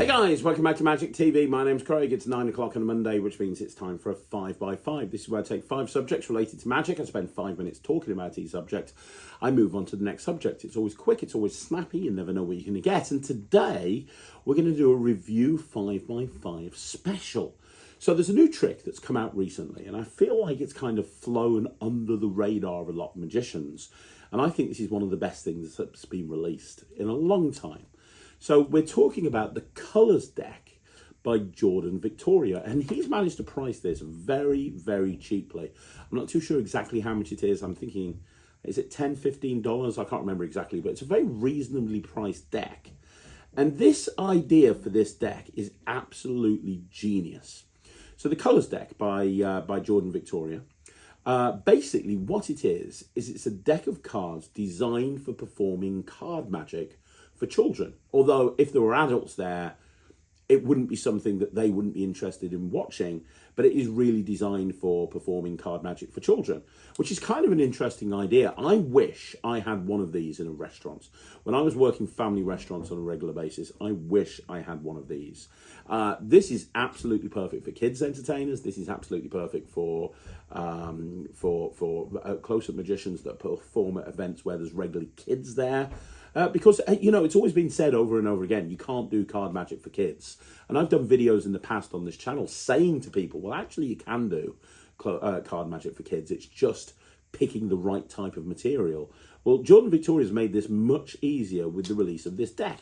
Hey guys, welcome back to Magic TV. My name's Craig. It's 9 o'clock on a Monday, which means it's time for a 5x5. This is where I take 5 subjects related to magic. I spend 5 minutes talking about each subject. I move on to the next subject. It's always quick, it's always snappy, you never know what you're going to get. And today, we're going to do a review 5x5 special. So there's a new trick that's come out recently, and I feel like it's kind of flown under the radar of a lot of magicians. And I think this is one of the best things that's been released in a long time. So we're talking about the Colours deck by Jordan Victoria, and he's managed to price this very, very cheaply. I'm not too sure exactly how much it is. I'm thinking, is it $10, $15? I can't remember exactly, but it's a very reasonably priced deck. And this idea for this deck is absolutely genius. So the Colours deck by Jordan Victoria, basically what it is it's a deck of cards designed for performing card magic for children. Although if there were adults there, it wouldn't be something that they wouldn't be interested in watching, but it is really designed for performing card magic for children, which is kind of an interesting idea. I wish I had one of these in a restaurant. When I was working family restaurants on a regular basis, I wish I had one of these. This is absolutely perfect for kids entertainers. This is absolutely perfect for close-up magicians that perform at events where there's regularly kids there. Because, you know, it's always been said over and over again, you can't do card magic for kids. And I've done videos in the past on this channel saying to people, well, actually you can do card magic for kids. It's just picking the right type of material. Well, Jordan Victoria's made this much easier with the release of this deck.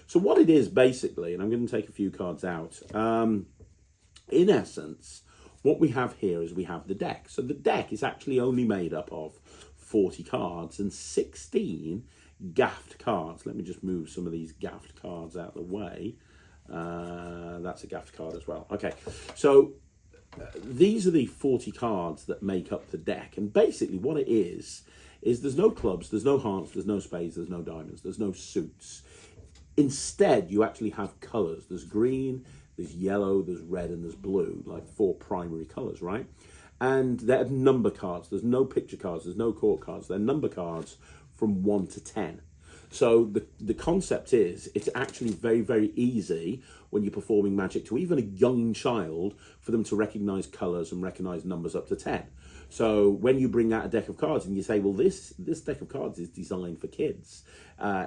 So what it is basically, and I'm going to take a few cards out, in essence, what we have here is we have the deck. So the deck is actually only made up of 40 cards and 16 gaffed cards. Let me just move some of these gaffed cards out of the way. That's a gaffed card as well. Okay, so these are the 40 cards that make up the deck. And basically what it is there's no clubs, there's no hearts, there's no spades, there's no diamonds, there's no suits. Instead, you actually have colours. There's green, there's yellow, there's red, and there's blue, like 4 primary colours, right? And they're number cards. There's no picture cards, there's no court cards. They're number cards from 1 to 10. So the concept is it's actually very, very easy when you're performing magic to even a young child for them to recognize colors and recognize numbers up to 10. So when you bring out a deck of cards and you say, well, this deck of cards is designed for kids,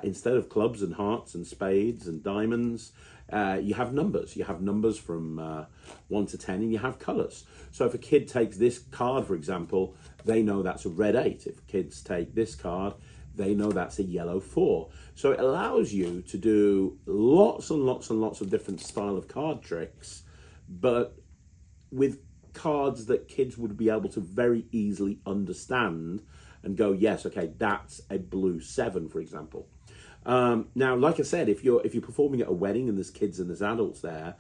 instead of clubs and hearts and spades and diamonds, you have numbers. You have numbers from 1 to 10, and you have colors. So if a kid takes this card, for example, they know that's a red 8. If kids take this card, they know that's a yellow 4. So it allows you to do lots and lots and lots of different style of card tricks, but with cards that kids would be able to very easily understand and go, yes, okay, that's a blue 7, for example. Now, like I said, if you're performing at a wedding and there's kids and there's adults there,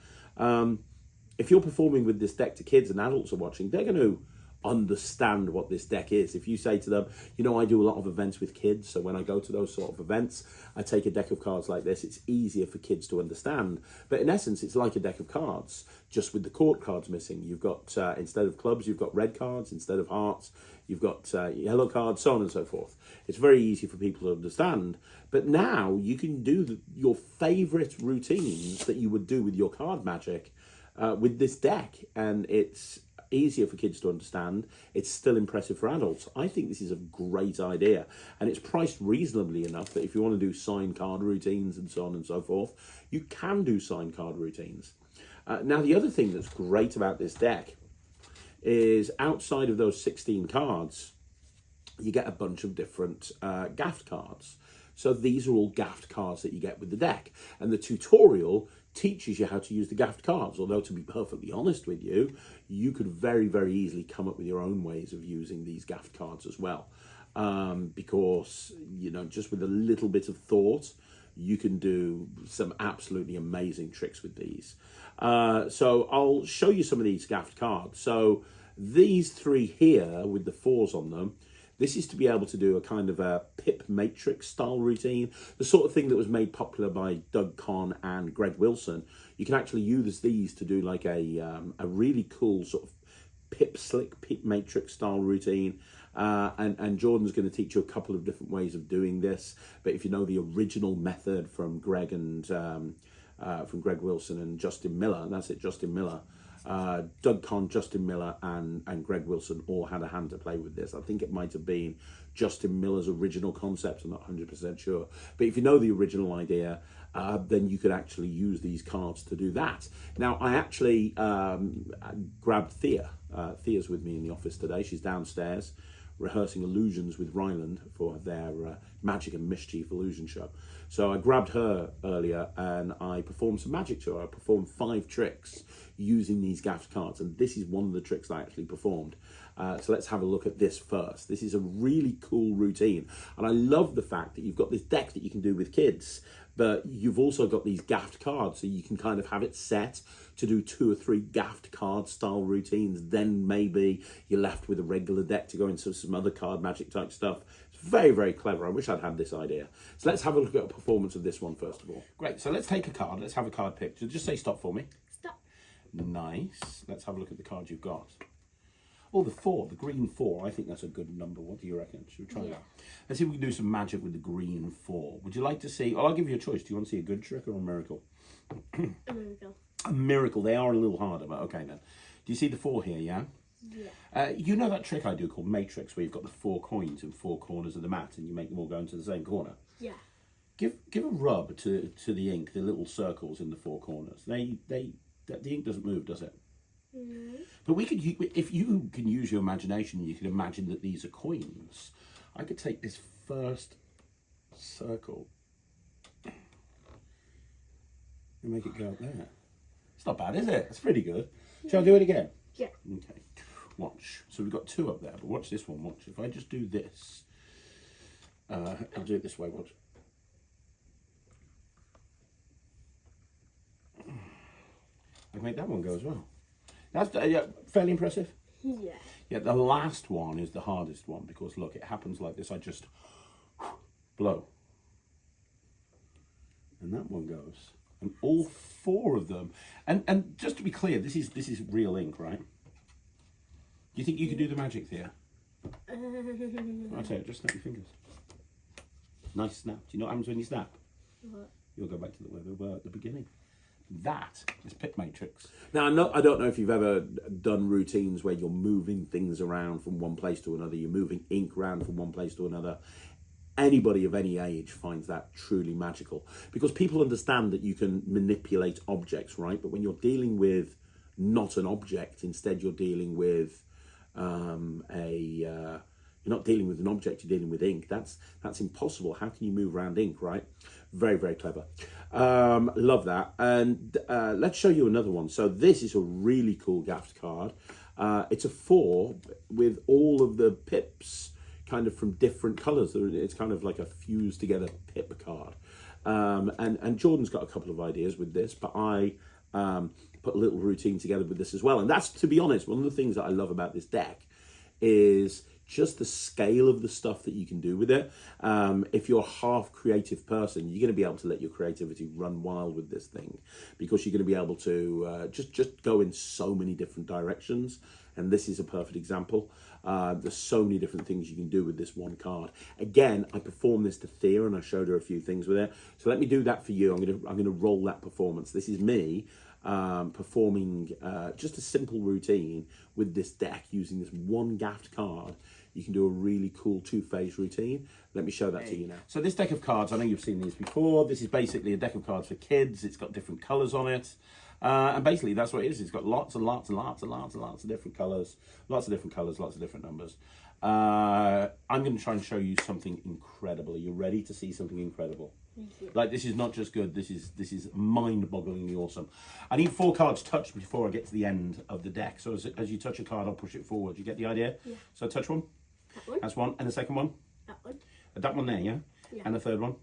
if you're performing with this deck to kids and adults are watching, they're going to understand what this deck is. If you say to them, you know, I do a lot of events with kids, so when I go to those sort of events, I take a deck of cards like this. It's easier for kids to understand. But in essence, it's like a deck of cards, just with the court cards missing. You've got, instead of clubs, you've got red cards. Instead of hearts, you've got yellow cards, so on and so forth. It's very easy for people to understand. But now you can do your favorite routines that you would do with your card magic with this deck, and it's easier for kids to understand. It's still impressive for adults. I think this is a great idea, and it's priced reasonably enough that if you want to do signed card routines and so on and so forth, you can do signed card routines. Now, the other thing that's great about this deck is outside of those 16 cards, you get a bunch of different gaffed cards. So these are all gaffed cards that you get with the deck, and the tutorial teaches you how to use the gaffed cards. Although, to be perfectly honest with you, you could very, very easily come up with your own ways of using these gaffed cards as well. Because, you know, just with a little bit of thought, you can do some absolutely amazing tricks with these. So I'll show you some of these gaffed cards. So these 3 here with the 4s on them, this is to be able to do a kind of a pip matrix style routine, the sort of thing that was made popular by Doug Conn and Greg Wilson. You can actually use these to do like a really cool sort of pip matrix style routine. And Jordan's going to teach you a couple of different ways of doing this. But if you know the original method from Greg and from Greg Wilson and Justin Miller. That's it, Justin Miller. Doug Conn, Justin Miller, and Greg Wilson all had a hand to play with this. I think it might have been Justin Miller's original concept. I'm not 100% sure. But if you know the original idea, then you could actually use these cards to do that. Now, I actually grabbed Thea. Thea's with me in the office today. She's downstairs rehearsing illusions with Ryland for their Magic and Mischief illusion show. So I grabbed her earlier and I performed some magic to her. I performed 5 tricks using these gaffed cards, and this is one of the tricks I actually performed. So let's have a look at this first. This is a really cool routine, and I love the fact that you've got this deck that you can do with kids, but you've also got these gaffed cards, so you can kind of have it set to do 2 or 3 gaffed card style routines. Then maybe you're left with a regular deck to go into some other card magic type stuff. It's very, very clever. I wish I'd had this idea. So let's have a look at a performance of this one first of all. Great, so let's take a card. Let's have a card picked. So just say stop for me. Stop. Nice. Let's have a look at the cards you've got. Oh, the 4, the green 4. I think that's a good number. What do you reckon? Should we try that? Let's see if we can do some magic with the green 4. Would you like to see? Well, I'll give you a choice. Do you want to see a good trick or a miracle? A miracle. A miracle. They are a little harder, but okay then. Do you see the 4 here? Yeah. Yeah. You know that trick I do called Matrix, where you've got the 4 coins in 4 corners of the mat, and you make them all go into the same corner. Yeah. Give a rub to the ink, the little circles in the 4 corners. The ink doesn't move, does it? No. But we could, if you can use your imagination, you can imagine that these are coins. I could take this first circle and make it go up there. It's not bad, is it? It's pretty good. Shall I do it again? Yeah. Okay. Watch. So we've got 2 up there, but watch this one. Watch. If I just do this, I'll do it this way. Watch. I can make that one go as well. That's fairly impressive. Yeah. Yeah, the last one is the hardest one because look, it happens like this. I just blow, and that one goes, and all 4 of them. And just to be clear, this is real ink, right? Do you think you can do the magic there? I'll tell you, just snap your fingers. Nice snap. Do you know what happens when you snap? What? You'll go back to where we were at the beginning. That is Pit Matrix. Now, I don't know if you've ever done routines where you're moving things around from one place to another. You're moving ink around from one place to another. Anybody of any age finds that truly magical because people understand that you can manipulate objects, right? But when you're dealing with not an object, instead you're dealing with you're not dealing with an object, you're dealing with ink. That's impossible. How can you move around ink, right? Very, very clever. Love that. And let's show you another one. So this is a really cool gaffed card. It's a 4 with all of the pips kind of from different colours. It's kind of like a fused together pip card. And Jordan's got a couple of ideas with this, but I put a little routine together with this as well. And that's, to be honest, one of the things that I love about this deck is just the scale of the stuff that you can do with it. If you're a half creative person, you're going to be able to let your creativity run wild with this thing because you're going to be able to just go in so many different directions. And this is a perfect example. There's so many different things you can do with this one card. Again, I performed this to Thea and I showed her a few things with it. So let me do that for you. I'm going to roll that performance. This is me performing just a simple routine with this deck using this one gaffed card. You can do a really cool 2-phase routine. Let me show that to you now. So this deck of cards, I know you've seen these before. This is basically a deck of cards for kids. It's got different colours on it. And basically that's what it is. It's got lots and lots and lots and lots and lots of different colours. Lots of different colours, lots of different numbers. I'm going to try and show you something incredible. Are you ready to see something incredible? Like, this is not just good, this is mind-bogglingly awesome. I need 4 cards touched before I get to the end of the deck. So as you touch a card, I'll push it forward. You get the idea? Yeah. So touch one. That one. That's one. And the second one? That one. That one there, yeah? Yeah. And the third one?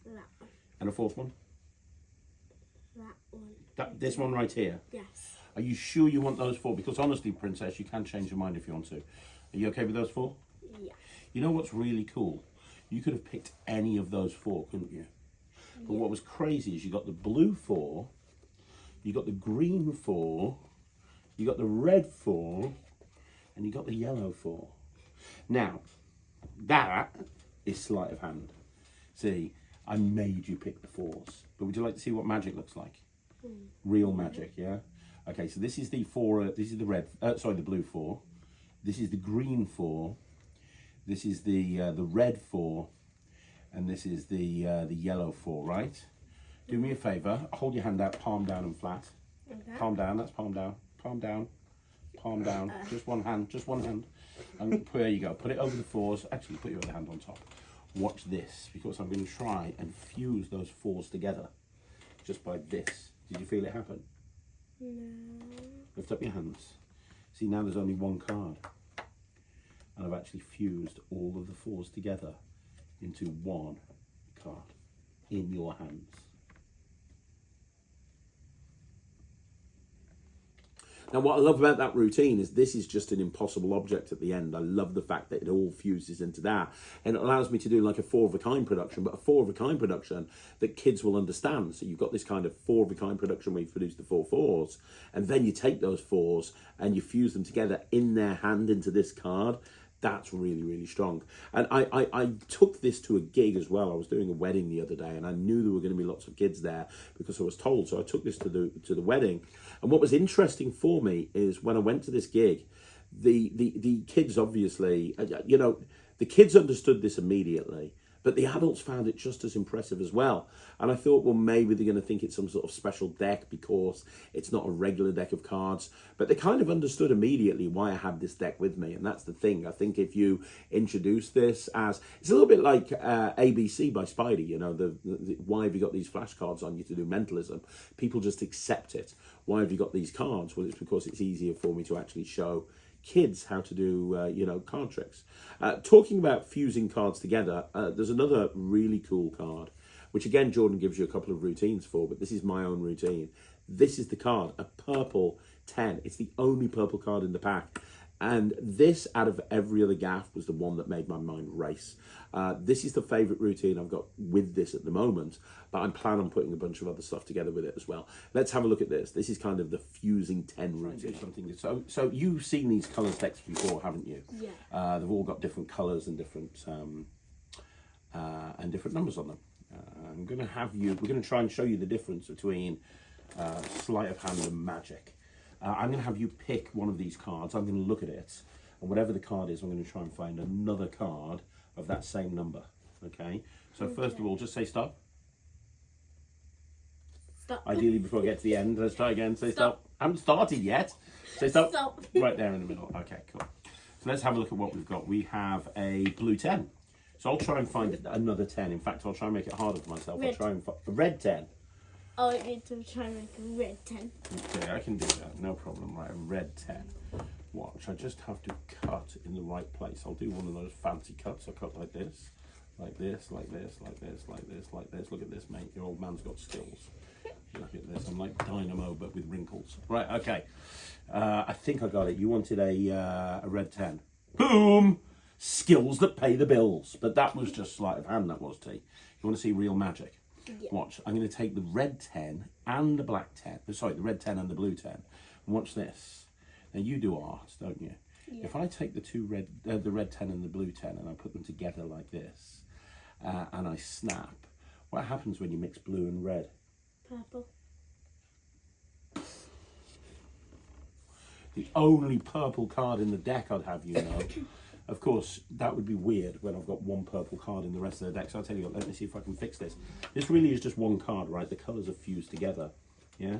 That one. And the fourth one? That one. This one right here? Yes. Are you sure you want those 4? Because honestly, Princess, you can change your mind if you want to. Are you okay with those 4? Yeah. You know what's really cool? You could have picked any of those 4, couldn't you? But what was crazy is you got the blue 4, you got the green 4, you got the red 4, and you got the yellow 4. Now, that is sleight of hand. See, I made you pick the 4s. But would you like to see what magic looks like? Real magic, yeah? Okay, so this is the 4, this is the the blue 4. This is the green 4. This is the red 4. And this is the yellow 4, right? Do me a favour, hold your hand out, palm down and flat. Okay. Palm down, that's palm down. Palm down, palm down. Just one hand, just one hand. And there you go, put it over the 4s. Actually, put your other hand on top. Watch this, because I'm going to try and fuse those 4s together. Just by this. Did you feel it happen? No. Lift up your hands. See, now there's only one card. And I've actually fused all of the 4s together into one card in your hands. Now, what I love about that routine is this is just an impossible object at the end. I love the fact that it all fuses into that. And it allows me to do like a 4-of-a-kind production, but a 4-of-a-kind production that kids will understand. So you've got this kind of 4-of-a-kind production where you produce the 4 4s, and then you take those 4s and you fuse them together in their hand into this card. That's really, really strong. And I took this to a gig as well. I was doing a wedding the other day, and I knew there were going to be lots of kids there because I was told. So I took this to the wedding. And what was interesting for me is when I went to this gig, the kids obviously, you know, the kids understood this immediately, but the adults found it just as impressive as well. And I thought, well, maybe they're going to think it's some sort of special deck because it's not a regular deck of cards. But they kind of understood immediately why I had this deck with me. And that's the thing. I think if you introduce this as, it's a little bit like ABC by Spidey, you know, the why have you got these flashcards on you to do mentalism? People just accept it. Why have you got these cards? Well, it's because it's easier for me to actually show kids how to do, you know, card tricks. Talking about fusing cards together, there's another really cool card, which again, Jordan gives you a couple of routines for, but this is my own routine. This is the card, a purple 10. It's the only purple card in the pack. And this, out of every other gaff, was the one that made my mind race. This is the favourite routine I've got with this at the moment, but I'm planning on putting a bunch of other stuff together with it as well. Let's have a look at this. This is kind of the fusing 10 routine. So you've seen these colours decks before, haven't you? Yeah. They've all got different colours and different numbers on them. We're going to try and show you the difference between sleight of hand and magic. I'm going to have you pick one of these cards. I'm going to look at it, and whatever the card is, I'm going to try and find another card of that same number. Okay? So first of all, just say stop. Stop. Ideally, before I get to the end, let's try again. Say stop. I haven't started yet. Say stop. Stop. Right there in the middle. Okay, cool. So let's have a look at what we've got. We have a blue 10. So I'll try and find another 10. In fact, I'll try and make it harder for myself. Red. I'll try and find a red 10. Oh, I need to try and make a red 10. Okay, I can do that, no problem. Right, a red 10. Watch, I just have to cut in the right place. I'll do one of those fancy cuts. I cut like this, like this, like this, like this, like this, like this. Look at this, mate. Your old man's got skills. Look at this. I'm like Dynamo, but with wrinkles. Right, okay. I think I got it. You wanted a red 10. Boom! Skills that pay the bills. But that was just sleight of hand, that was, T. You want to see real magic? Yeah. Watch, I'm going to take the red 10 and the black 10. Sorry, the red 10 and the blue 10. And watch this. Now, you do art, don't you? Yeah. If I take the red 10 and the blue 10 and I put them together like this, and I snap, what happens when you mix blue and red? Purple. The only purple card in the deck, I'd have you know. Of course, that would be weird when I've got one purple card in the rest of the deck. So I'll tell you what, let me see if I can fix this. This really is just one card, right? The colours are fused together, yeah?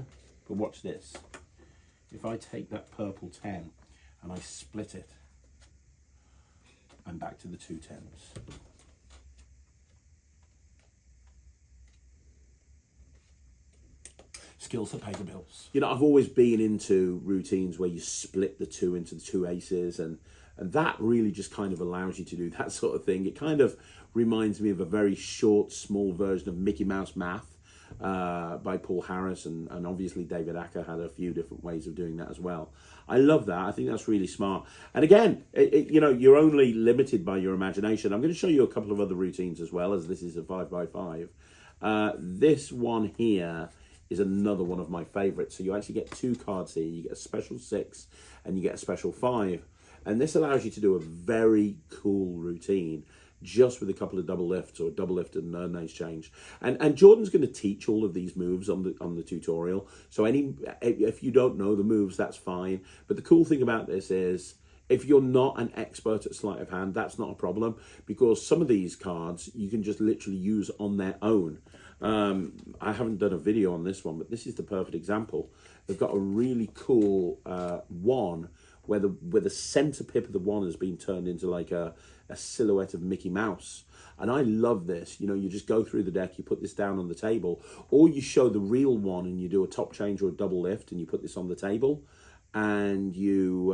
But watch this. If I take that purple 10 and I split it, I'm back to the 2 10s. Skills that pay the bills. You know, I've always been into routines where you split the 2 into the 2 aces, and that really just kind of allows you to do that sort of thing. It kind of reminds me of a very short, small version of Mickey Mouse Math by Paul Harris, and obviously David Acker had a few different ways of doing that as well. I love that. I think that's really smart. And again, you know, you're only limited by your imagination. I'm going to show you a couple of other routines as well, as this is a 5x5. This one here is another one of my favorites. So you actually get 2 cards here. You get a special 6 and you get a special 5. And this allows you to do a very cool routine just with a couple of double lifts or double lift and nose change. And Jordan's going to teach all of these moves on the tutorial. So if you don't know the moves, that's fine. But the cool thing about this is, if you're not an expert at sleight of hand, that's not a problem, because some of these cards you can just literally use on their own. I haven't done a video on this one, but this is the perfect example. They've got a really cool one where the center pip of the one has been turned into like a silhouette of Mickey Mouse. And I love this. You know, you just go through the deck, you put this down on the table, or you show the real one and you do a top change or a double lift and you put this on the table, and you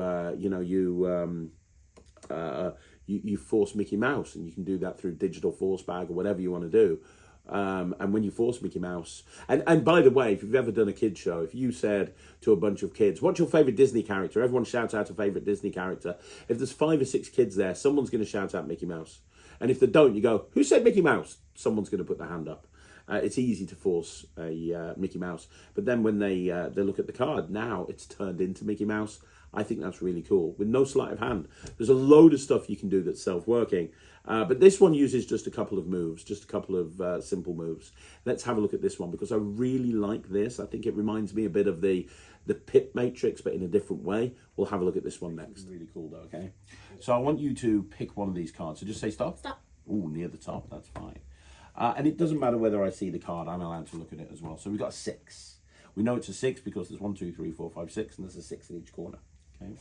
force Mickey Mouse, and you can do that through digital force bag or whatever you want to do. And when you force Mickey Mouse, and by the way, if you've ever done a kids show, if you said to a bunch of kids, what's your favorite Disney character? Everyone shouts out a favorite Disney character. If there's 5 or 6 kids there, someone's going to shout out Mickey Mouse. And if they don't, you go, who said Mickey Mouse? Someone's going to put their hand up. It's easy to force a Mickey Mouse. But then when they look at the card, now it's turned into Mickey Mouse. I think that's really cool. With no sleight of hand. There's a load of stuff you can do that's self-working. But this one uses just a couple of moves, just a couple of simple moves. Let's have a look at this one, because I really like this. I think it reminds me a bit of the pip matrix, but in a different way. We'll have a look at this one next. Really cool though, okay? So I want you to pick one of these cards. So just say stop. Stop. Oh, near the top, that's fine. And it doesn't matter whether I see the card, I'm allowed to look at it as well. So we've got a 6. We know it's a 6 because there's 1, 2, 3, 4, 5, 6, and there's a 6 in each corner. Okay.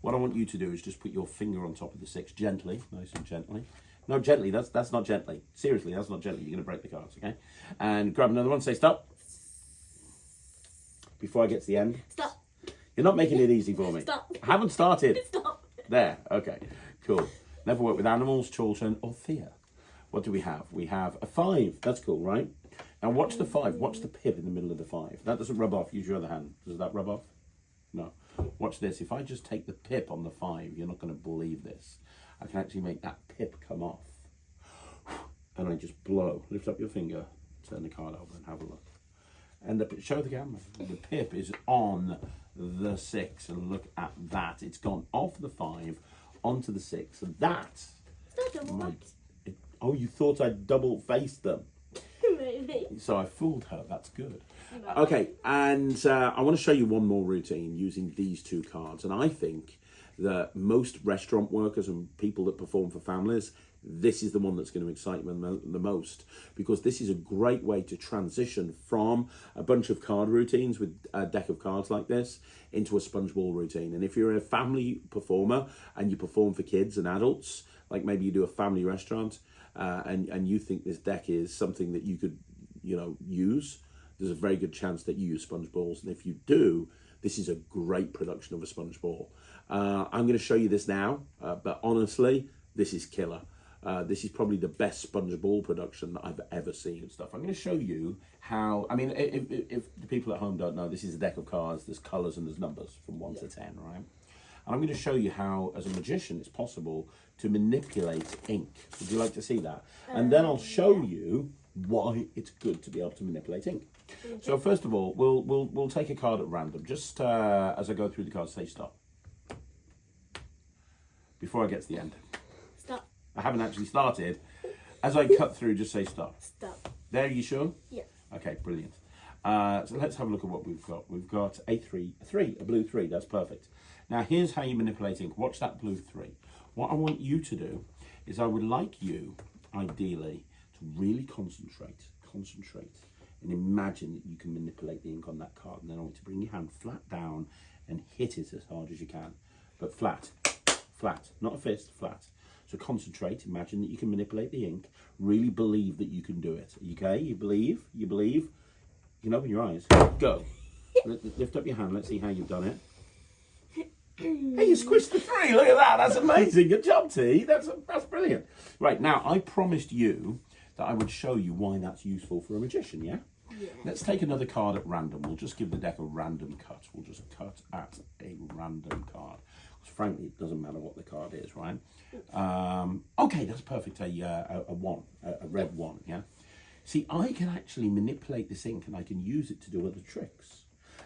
What I want you to do is just put your finger on top of the 6 gently, nice and gently. No, gently, that's not gently. Seriously, that's not gently. You're going to break the cards, okay? And grab another one, say stop. Before I get to the end. Stop. You're not making it easy for me. Stop. I haven't started. Stop. There, okay, cool. Never work with animals, children, or fear. What do we have? We have a 5. That's cool, right? Now watch the 5. Watch the pip in the middle of the 5. That doesn't rub off. Use your other hand. Does that rub off? No. Watch this. If I just take the pip on the 5, you're not going to believe this. I can actually make that pip come off. And I just blow. Lift up your finger, turn the card over and have a look. And show the camera. The pip is on the 6, and look at that. It's gone off the 5 onto the 6. And that... Oh, you thought I'd double-faced them. Maybe. So I fooled her. That's good. No. Okay, and I want to show you one more routine using these 2 cards. And I think that most restaurant workers and people that perform for families, this is the one that's going to excite them the most, because this is a great way to transition from a bunch of card routines with a deck of cards like this into a sponge ball routine. And if you're a family performer and you perform for kids and adults, like maybe you do a family restaurant, and you think this deck is something that you could, use, there's a very good chance that you use sponge balls. And if you do, this is a great production of a sponge ball. I'm going to show you this now, but honestly, this is killer. This is probably the best sponge ball production that I've ever seen and stuff. I'm going to show you how, if the people at home don't know, this is a deck of cards, there's colours and there's numbers from 1 to 10, right? And I'm going to show you how, as a magician, it's possible to manipulate ink. Would you like to see that? And then I'll show you why it's good to be able to manipulate ink. So first of all, we'll take a card at random. Just as I go through the cards, say stop. Before I get to the end. Stop. I haven't actually started. As I cut through, just say stop. Stop. There, you sure? Yeah. Okay, brilliant. So let's have a look at what we've got. We've got a blue 3. That's perfect. Now, here's how you manipulate ink. Watch that blue 3. What I want you to do is I would like you, ideally, to really concentrate, and imagine that you can manipulate the ink on that card. And then I want you to bring your hand flat down and hit it as hard as you can. But flat, not a fist, flat. So concentrate, imagine that you can manipulate the ink, really believe that you can do it. Okay, you believe, you can open your eyes, go. Lift up your hand, let's see how you've done it. Hey, you squished the 3, look at that, that's amazing, good job T, that's brilliant. Right, now I promised you that I would show you why that's useful for a magician, yeah? Yeah. Let's take another card at random. We'll just give the deck a random cut. We'll just cut at a random card. Because frankly, it doesn't matter what the card is, right? Okay, that's perfect. A 1, a red 1, yeah? See, I can actually manipulate this ink and I can use it to do other tricks.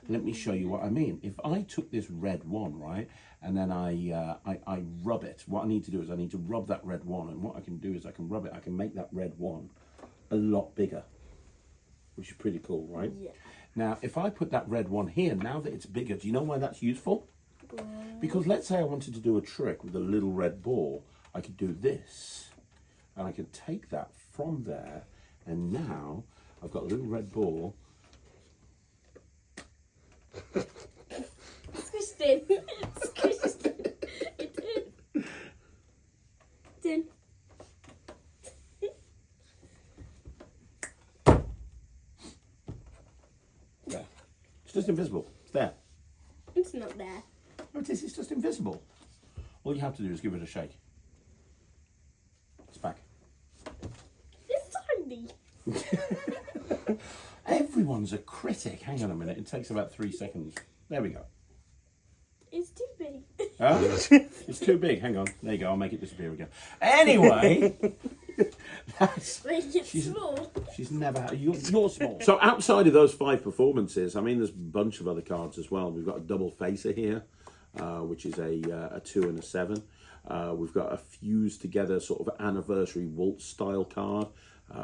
Let me show you what I mean. If I took this red one, right, and then I rub it, what I need to do is I need to rub that red one, and what I can do is I can rub it, I can make that red one a lot bigger, which is pretty cool, right? Yeah. Now, if I put that red one here, now that it's bigger, do you know why that's useful? Because let's say I wanted to do a trick with a little red ball, I could do this, and I could take that from there, and now I've got a little red ball. Squished in. Squished in. It's in. It's in. There. It's just invisible. It's there. It's not there. No, it is. It's just invisible. All you have to do is give it a shake. It's back. It's tiny. Everyone's a critic. Hang on a minute. It takes about 3 seconds. There we go. It's too big. Huh? It's too big. Hang on. There you go. I'll make it disappear again. Anyway, Make it small. she's never had. You're small. So outside of those 5 performances, I mean, there's a bunch of other cards as well. We've got a double facer here, which is a 2 and a 7. We've got a fused together sort of anniversary waltz style card,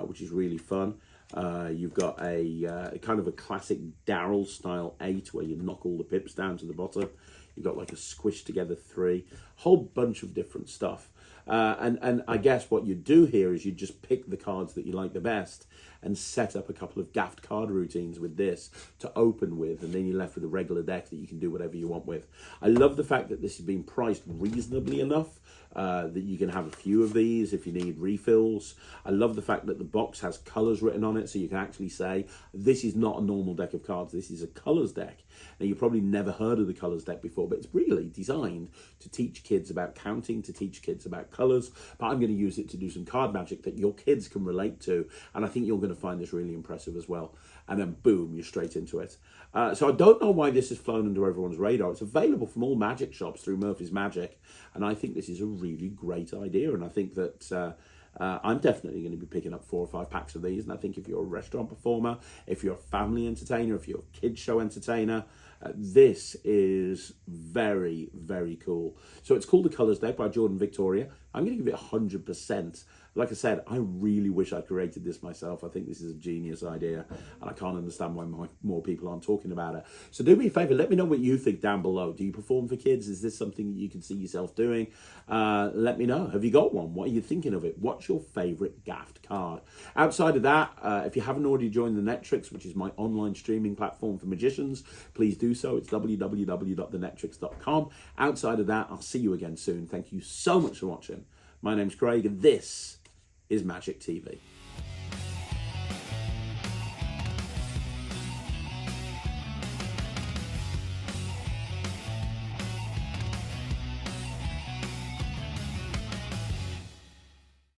which is really fun. You've got a kind of a classic Daryl style 8 where you knock all the pips down to the bottom. You've got like a squished together 3, whole bunch of different stuff. And I guess what you do here is you just pick the cards that you like the best and set up a couple of daft card routines with this to open with, and then you're left with a regular deck that you can do whatever you want with. I love the fact that this has been priced reasonably enough that you can have a few of these if you need refills. I love the fact that the box has colours written on it, so you can actually say, this is not a normal deck of cards, this is a colours deck. Now, you've probably never heard of the colours deck before, but it's really designed to teach kids about counting, to teach kids about colours, but I'm going to use it to do some card magic that your kids can relate to, and I think you're going to find this really impressive as well. And then boom, you're straight into it. So I don't know why this has flown under everyone's radar. It's available from all magic shops through Murphy's Magic, and I think this is a really great idea, and I think that I'm definitely going to be picking up 4 or 5 packs of these, and I think if you're a restaurant performer, if you're a family entertainer, if you're a kids show entertainer, this is very, very cool. So it's called The Colours Deck by Jordan Victoria. I'm going to give it 100%. Like I said, I really wish I created this myself. I think this is a genius idea, and I can't understand why more people aren't talking about it. So do me a favour, let me know what you think down below. Do you perform for kids? Is this something that you can see yourself doing? Let me know. Have you got one? What are you thinking of it? What's your favourite daft card? Outside of that, if you haven't already joined the Nettrix, which is my online streaming platform for magicians, please do so. It's www.thenettrix.com. Outside of that, I'll see you again soon. Thank you so much for watching. My name's Craig, and this is Magic TV.